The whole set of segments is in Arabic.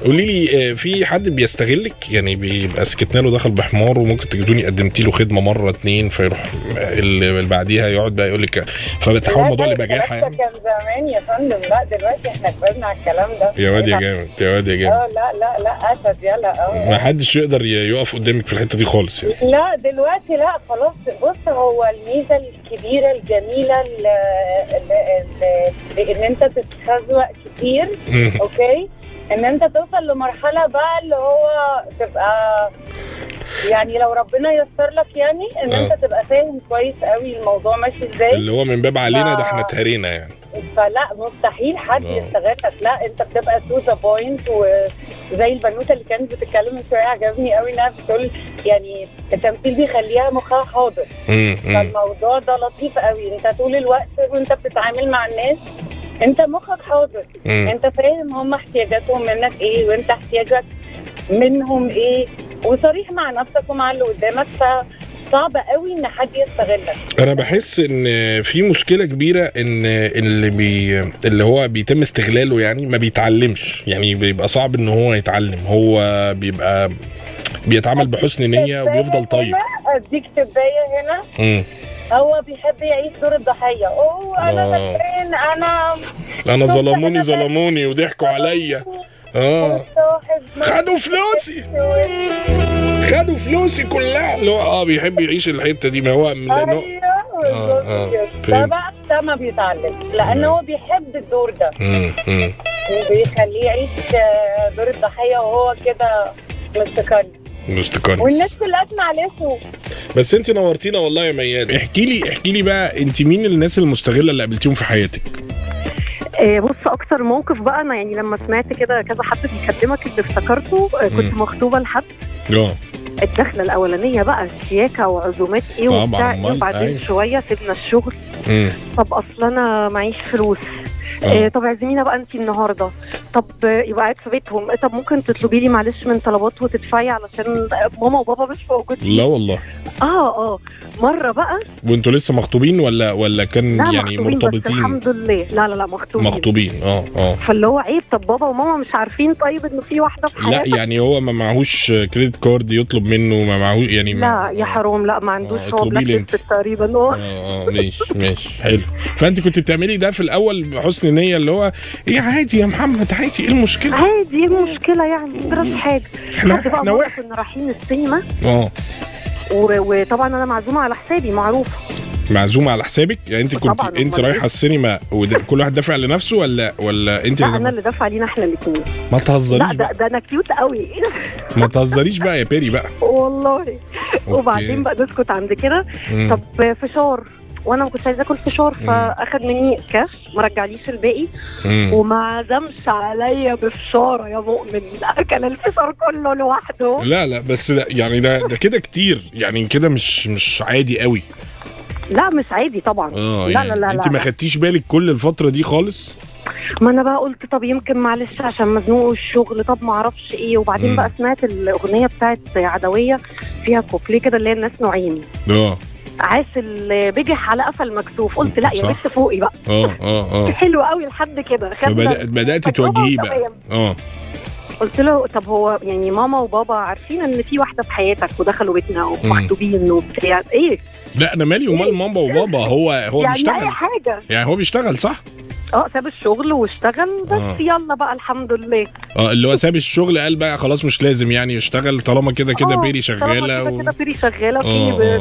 قولي لي في حد بيستغلك؟ يعني بيبقى سكتنا له دخل بحمار وممكن تجدوني قدمتي له خدمه مره اتنين فيروح اللي بعديها يقعد بقى يقول لك، فبتحول الموضوع لبجاحه يعني. كان زمان يا فندم، لا دلوقتي احنا كبرنا على الكلام ده. يا واد يا جامد، يا واد يا جامد. لا اسد يلا. ما حدش يقدر يقف قدامك في الحته دي خالص يعني. لا دلوقتي لا خلاص. بص، هو الميزه الكبيره الجميله ان انت تتخزوق كتير اوكي، ان انت توصل لمرحله بقى اللي هو تبقى يعني لو ربنا ييسر لك يعني ان انت تبقى فاهم كويس قوي الموضوع ماشي ازاي، اللي هو من باب علينا ده احنا اتهرينا يعني. فلا مستحيل حد يستغلك، لا انت بتبقى تو ذا بوينت. وزي البنوته اللي كانت بتتكلم من شويه عجبني قوي انها بتقول يعني التمثيل بيخليها مخها حاضر. فالموضوع ده لطيف قوي، انت طول الوقت وانت بتتعامل مع الناس انت مخك حاضر. انت فاهم هم احتياجاتهم منك ايه وانت احتياجك منهم ايه، وصريح مع نفسك ومع اللي قدامك. صعب قوي ان حد يستغلك. انا بحس ان في مشكله كبيره ان اللي هو بيتم استغلاله يعني ما بيتعلمش، يعني بيبقى صعب ان هو يتعلم، هو بيبقى بيتعامل بحسن نيه وبيفضل طيب. اديك تبايه هنا. هو بيحب يعيش دور الضحيه. انا غلطان، انا ظلموني وضحكوا عليا. خدوا فلوسي كلها، اللي هو بيحب يعيش الحته دي. ما هو لانه ده بقى ده ما بيتعلم، لان هو بيحب الدور ده وبيخليه يعيش دور الضحيه وهو كده مستقل والناس كلها تسمع له. بس انت نورتينا والله يا ميادة. احكي لي بقى، انت مين الناس المستغله اللي قابلتيهم في حياتك؟ بص، اكتر موقف بقى انا يعني لما سمعت كده كذا حد بيكلمك اللي افتكرته كنت مخطوبه لحد. الدخله الاولانيه بقى شياكه وعزومات ايه وبتاع ايه، وبعدين شويه سيبنا الشغل. طب اصل انا معيش فلوس. طب عزمينا بقى انتي النهارده. طب يبقى قاعد في بيتهم. طب ممكن تطلبي لي معلش من طلبات وتدفعي علشان ماما وبابا مش موجودين. لا والله. مره بقى. وانتوا لسه مخطوبين ولا كان يعني مرتبطين؟ الحمد لله. لا مخطوبين. فاللي هو عيب. طب بابا وماما مش عارفين طيب انه في واحده في حياتك؟ لا يعني هو ما معهوش كريدت كارد يطلب منه، ما معهوش يعني لا يا حرام، لا ما عندوش. هو بلاك ليست تقريبا. ماشي حلو. فانت كنت بتعملي ده في الاول بحسن نيه، اللي هو ايه عادي يا محمد، عادي، ايه المشكله؟ عادي، ايه المشكله يعني؟ مجرد حاجه. احنا واحد. كنا رايحين السينما وطبعا انا معزومه على حسابي، معروفه. معزومه على حسابك يعني؟ انت رايحه السينما وكل واحد دافع لنفسه ولا انت؟ لا انا اللي دافعه لينا احنا الاثنين. ما تهزريش. لا ده انا كيوت قوي. ما تهزريش بقى يا بيري بقى والله. وبعدين بقى نسكت عند كده. طب فشار، وانا ما كنتش عايزه اكل فشار، فاخد مني كاش ما رجعليش الباقي وما عزمش عليا بفشاره يا مؤمن، اكل الفشار كله لوحده. لا بس يعني ده كده كتير يعني، كده مش عادي قوي. لا مش عادي طبعا. يعني لا انت ما خدتيش بالك كل الفتره دي خالص؟ ما انا بقى قلت طب يمكن معلش عشان مزنوق الشغل، طب ما اعرفش ايه. وبعدين بقى سمعت الاغنيه بتاعت عدويه فيها كوبليه كده اللي هي الناس نوعين. عاسل بجح على قفا المكسوف. قلت لا يا بنت فوقي بقى. حلو قوي لحد كده. بدات تواجهيه بقى. قلت له طب هو يعني ماما وبابا عارفين ان في واحده في حياتك ودخلوا بيتنا ومخطوبين وبتاع ايه؟ لا انا مالي ومال ماما وبابا. هو يعني بيشتغل اي حاجه. يعني هو بيشتغل صح؟ ساب الشغل واشتغل بس. يلا بقى الحمد لله. اللي هو ساب الشغل قال بقى خلاص مش لازم يعني يشتغل طالما كده بيري شغاله. كده بيري شغاله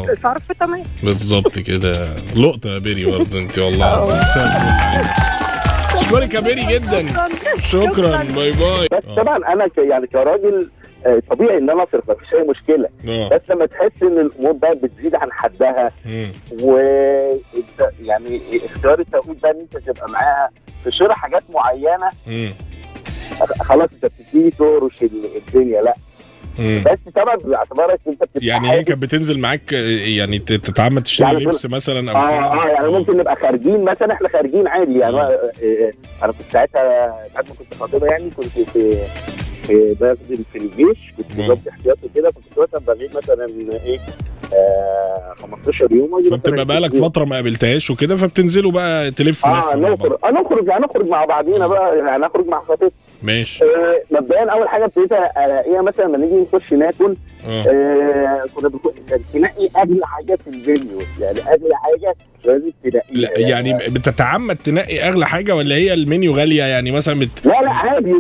في صرف تمام. بالظبط كده. لقطه يا بيري برضه انت والله. اشكرك يا بيري جدا. شكرا. باي باي. بس طبعا انا يعني كراجل طبيعي ان انا اصرف، مفيش اي مشكله. بس لما تحس ان الامور بقى بتزيد عن حدها و يعني اختيار التوقيت ده ان انت تبقى معاها في شراء حاجات معينه، خلاص انت بتبتدي تهرش الدنيا. لا بس طبعا باعتبارك انت يعني هي كانت بتنزل معاك يعني تتعمد تشتري يعني لبس مثلا او يعني ممكن نبقى خارجين مثلا، احنا خارجين عادي يعني. انا كنت ساعتها ما كنت خاطبه يعني، كنت بخدم في الجيش، كنت ظابط احتياطي كده. كنت مثلا بغيب مثلا ايه 15 يوم. فبتبقى بقالك فتره ما قابلتهاش وكده، فبتنزلوا بقى تلف نخرج مع بعضينا بقى، يعني نخرج مع خطيبتي. ماشي. مبدئيا اول حاجه ابتديت الاقيها مثلا لما نيجي نخش ناكل كنا بنقي اغلى حاجه في الفيديو، يعني اغلى حاجه لازم تنقيها. يعني بتتعمد تنقي اغلى حاجه ولا هي المنيو غاليه يعني مثلا لا عادي،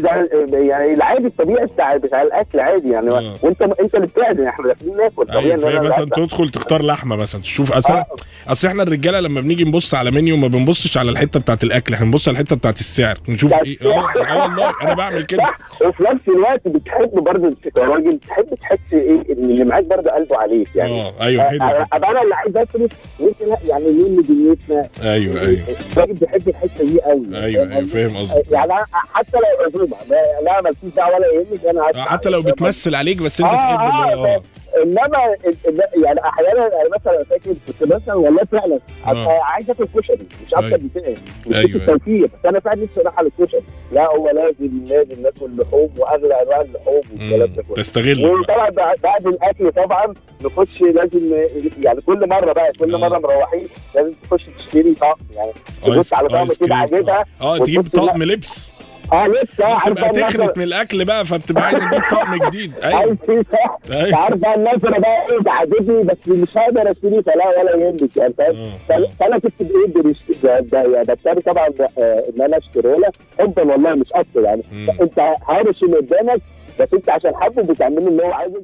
يعني العادي الطبيعي بتاع الاكل عادي يعني. وانت اللي بتعزم، احنا داخلين ناكل طبيعي. ان مثلا تدخل تختار لحمه مثلا، تشوف اصل احنا الرجاله لما بنيجي نبص على منيو ما بنبصش على الحته بتاعت الاكل، احنا بنبص على الحته بتاعت السعر نشوف ايه. والله انا بعمل كده. وفي نفس الوقت بتحب برضه كراجل تحب تحس ايه ان اللي معاك برضه قلبه عليك يعني. ايوه حلو. ابقى انا اللي عايز اصرف وانت لا، يعني يوم دنيتنا. ايوه الراجل بيحب الحته دي قوي. ايوه فاهم قصدك. يعني حتى لو عزومه لا مالكيش دعوه ولا يهمك، انا حتى لو بتمثل عليك بس انت تحب انما يعني احيانا يعني مثلا فاكر كنت مثلا والله فعلا عايز اكل كشري مش اكتر من كده، مش التوفيق، بس انا فعلا نفسي اروح على الكشري. لا هو لازم ناكل لحوم واغلى انواع اللحوم والكلام ده كله تستغل. وطبعا بعد الاكل طبعا نخش لازم يعني كل مره مروحين لازم تخش تشتري طقم، يعني تبص على طقم كده عاجبها تجيب طقم لبس. لسه تبقى تخنت من الاكل بقى، فبتبقى عايز تجيب طقم جديد. ايوه عارف بقى الناس انا بقى ايه ده عاجبني بس مش هقدر اشتريه، فلا ولا يهمك يعني فاهم. فانا كنت بايه بضطر طبعا ان انا اشتري له حبا والله مش اكتر يعني. انت هارش اللي قدامك بس انت عشان حبه بتعمله اللي هو عايزه.